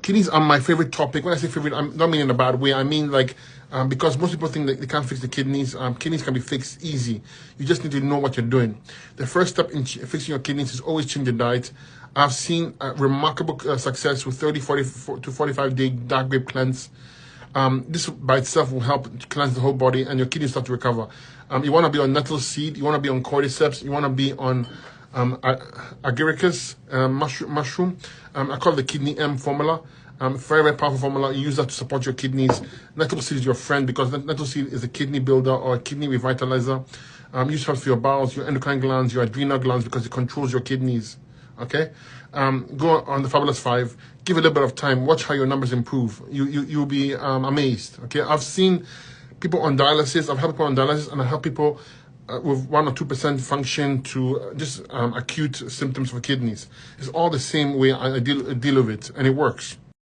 Kidneys are my favorite topic. When I say favorite, I'm not meaning in a bad way. I mean like, because most people think that they can't fix the kidneys. Kidneys can be fixed easy. You just need to know what you're doing. The first step in fixing your kidneys is always change your diet. I've seen remarkable success with 30, 40 to 45 day dark grape cleanse. This by itself will help cleanse the whole body and your kidneys start to recover. You want to be on nettle seed. You want to be on cordyceps. You want to be on agaricus mushroom. I call it the kidney M formula. Very, very powerful formula. You use that to support your kidneys. Nettle seed is your friend because nettle seed is a kidney builder or a kidney revitalizer. Use helps for your bowels, your endocrine glands, your adrenal glands because it controls your kidneys. Okay, go on the Fabulous 5. Give it a little bit of time. Watch how your numbers improve. You'll be amazed. Okay, I've seen people on dialysis. I've helped people on dialysis, and I help people with 1 or 2% function to just acute symptoms for kidneys. It's all the same way I deal with it, and it works.